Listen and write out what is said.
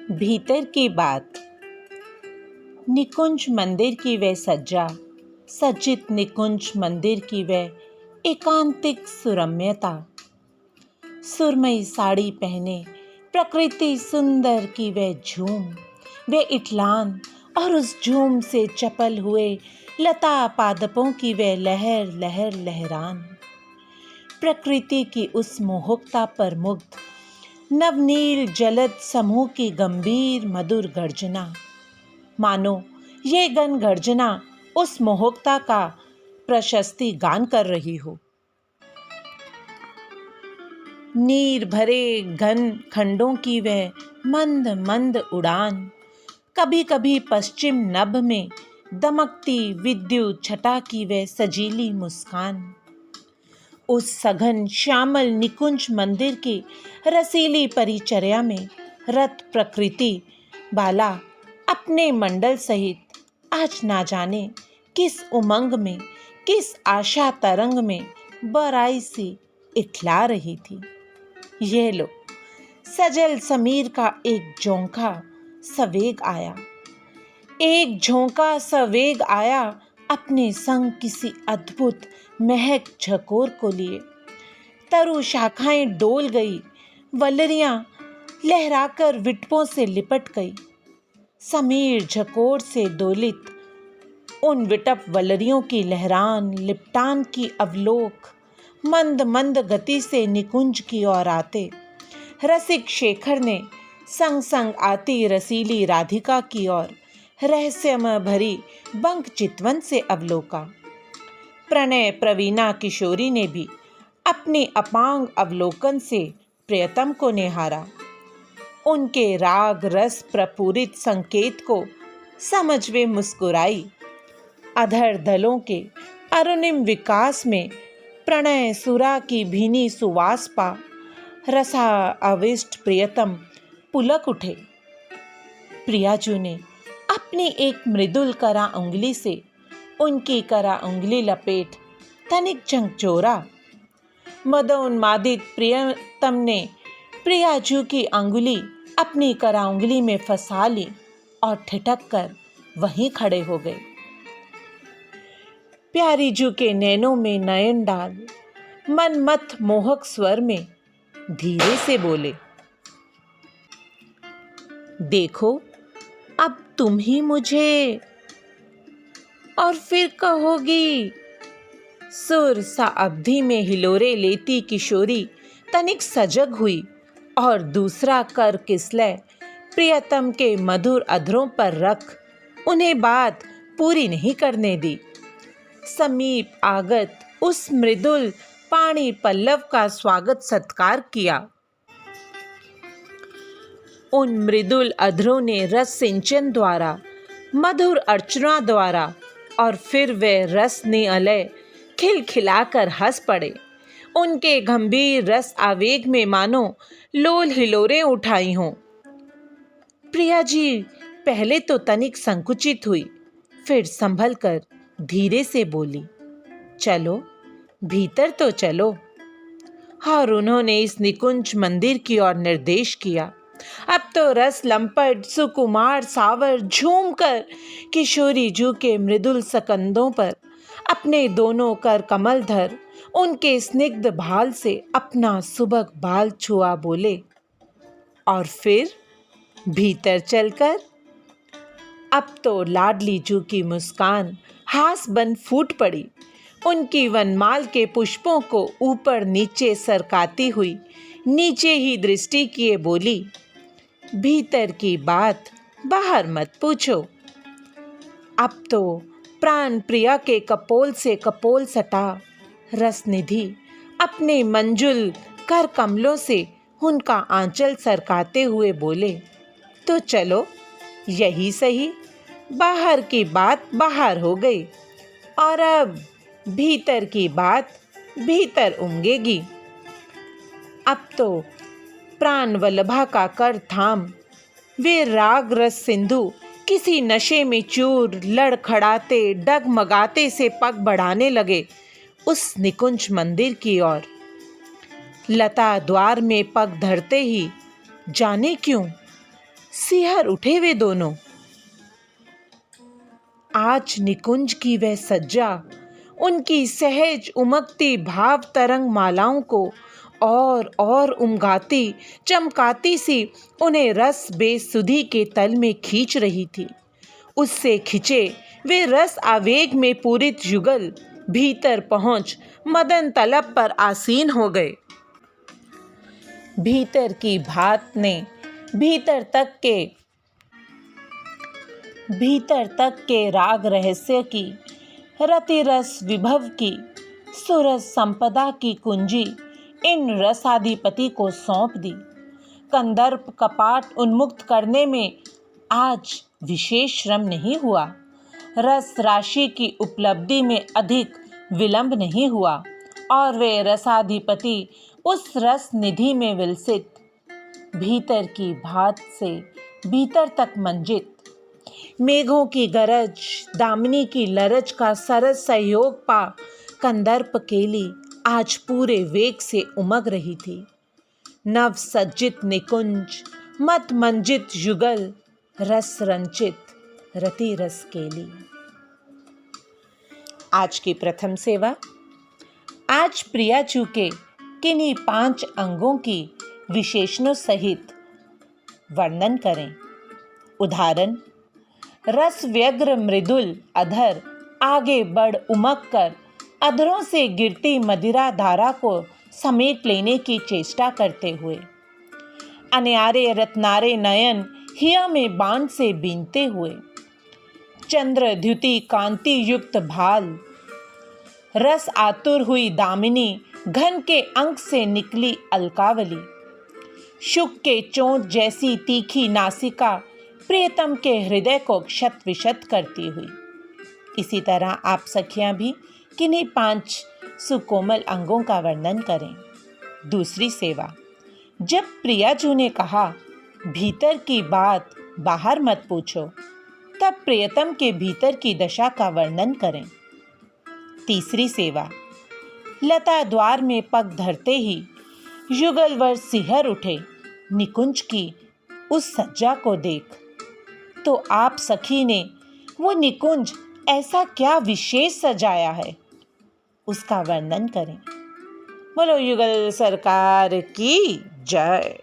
भीतर की बात। निकुंज मंदिर की वह सज्जा, सज्जित निकुंज मंदिर की वह एकांतिक सुरम्यता। सुरमई साड़ी पहने प्रकृति सुंदर की वह झूम, वह इठलान और उस झूम से चपल हुए लता पादपों की वह लहर लहर लहरान। प्रकृति की उस मोहकता पर मुग्ध नवनील जलद समूह की गंभीर मधुर गर्जना, मानो ये गण गर्जना उस मोहकता का प्रशस्ति गान कर रही हो। नीर भरे घन खंडों की वह मंद मंद उड़ान, कभी कभी पश्चिम नभ में दमकती विद्युत छटा की वह सजीली मुस्कान। उस सघन श्यामल निकुंज मंदिर की रसीली परिचर्या में रत प्रकृति बाला अपने मंडल सहित आज ना जाने किस उमंग में, किस आशा तरंग में बराई सी इठला रही थी। यह लो, सजल समीर का एक झोंका सवेग आया, एक झोंका सवेग आया अपने संग किसी अद्भुत महक झकोर को लिए। तरु शाखाएं डोल गई, वल्लरियां लहराकर विटपों से लिपट गई। समीर झकोर से दोलित उन विटप वल्लरियों की लहरान लिपटान की अवलोक मंद मंद गति से निकुंज की ओर आते रसिक शेखर ने संग संग आती रसीली राधिका की ओर रहस्यमय भरी बंक चितवन से अवलोका। प्रणय प्रवीणा किशोरी ने भी अपनी अपांग अवलोकन से प्रियतम को निहारा। उनके राग रस प्रपूरित संकेत को समझ वे मुस्कुराई। अधर दलों के अरुणिम विकास में प्रणय सुरा की भीनी सुवास पा रसा अविष्ट प्रियतम पुलक उठे। प्रियाजू ने अपनी एक मृदुल करा उंगली से उनकी करा उंगली लपेट तनिक झकझोरा। मदोन्मादित प्रियतम ने प्रियाजू की अंगुली अपनी करा उंगली में फंसा ली और ठिठक कर वहीं खड़े हो गए। प्यारीजू के नैनों में नयन डाल मनमथ मोहक स्वर में धीरे से बोले, देखो अब तुम ही मुझे और फिर कहोगी। सुर सा अवधि में हिलोरे लेती किशोरी तनिक सजग हुई और दूसरा कर किसलय प्रियतम के मधुर अधरों पर रख उन्हें बात पूरी नहीं करने दी। समीप आगत उस मृदुल पाणी पल्लव का स्वागत सत्कार किया। उन मृदुल अधरों ने रस सिंचन द्वारा, मधुर अर्चना द्वारा और फिर वे रस निअलय खिलखिलाकर हंस पड़े। उनके गंभीर रस आवेग में मानो लोल हिलोरें उठाई हों। प्रिया जी पहले तो तनिक संकुचित हुई, फिर संभल कर धीरे से बोली, चलो भीतर तो चलो। और उन्होंने इस निकुंज मंदिर की ओर निर्देश किया। अब तो रस लंपट सुकुमार सावर झूम कर किशोरी जू के मृदुल सकंदों पर अपने दोनों कर कमल धर उनके स्निग्ध भाल से अपना सुबक बाल छुआ बोले, और फिर भीतर चलकर। अब तो लाडली जू की मुस्कान हास बन फूट पड़ी। उनकी वनमाल के पुष्पों को ऊपर नीचे सरकाती हुई नीचे ही दृष्टि किए बोली, भीतर की बात बाहर मत पूछो। अब तो प्राण प्रिया के कपोल से कपोल सटा रसनिधि अपने मंजुल कर कमलों से उनका आंचल सरकाते हुए बोले, तो चलो यही सही, बाहर की बात बाहर हो गई और अब भीतर की बात भीतर उमगेगी। अब तो प्राण वल्लभा का कर थाम वे राग रस सिंधु किसी नशे में चूर लड़खड़ाते डगमगाते से पग बढ़ाने लगे उस निकुंज मंदिर की ओर। लता द्वार में पग धरते ही जाने क्यों सिहर उठे वे दोनों। आज निकुंज की वह सज्जा उनकी सहज उमकती भाव तरंग मालाओं को और उमगाती चमकाती सी उन्हें रस बेसुधी के तल में खींच रही थी। उससे खिंचे वे रस आवेग में पूरित युगल भीतर पहुंच मदन तलब पर आसीन हो गए। भीतर की भात ने भीतर तक के राग रहस्य की, रति रस विभव की, सुरस संपदा की कुंजी इन रसाधिपति को सौंप दी। कंदर्प कपाट उन्मुक्त करने में आज विशेष श्रम नहीं हुआ। रस राशि की उपलब्धि में अधिक विलंब नहीं हुआ और वे रसाधिपति उस रस निधि में विलसित, भीतर की भात से भीतर तक मंजित, मेघों की गरज दामिनी की लरज का सरस सहयोग पा कंदर्प केली आज पूरे वेग से उमग रही थी। नव सज्जित निकुंज मत मंजित युगल रस रंचित रति रस केली। आज की प्रथम सेवा। आज प्रियाजू के किन्हीं 5 अंगों की विशेषणों सहित वर्णन करें। उदाहरण, रस व्यग्र मृदुल अधर आगे बढ़ उमक कर अधरों से गिरती मदिरा धारा को समेट लेने की चेष्टा करते हुए, अनयारे रत्नारे नयन हिया में बाण से बीनते हुए, चंद्र द्युति कांति युक्त भाल, रस आतुर हुई दामिनी, घन के अंक से निकली अलकावली, शुक के चोंच जैसी तीखी नासिका प्रियतम के हृदय को क्षत विक्षत करती हुई। इसी तरह आप सखियां भी किन्हीं 5 सुकोमल अंगों का वर्णन करें। दूसरी सेवा। जब प्रियाजू ने कहा भीतर की बात बाहर मत पूछो, तब प्रियतम के भीतर की दशा का वर्णन करें। तीसरी सेवा। लता द्वार में पग धरते ही युगलवर सिहर उठे निकुंज की उस सज्जा को देख, तो आप सखी ने वो निकुंज ऐसा क्या विशेष सजाया है, उसका वर्णन करें। बोलो युगल सरकार की जय।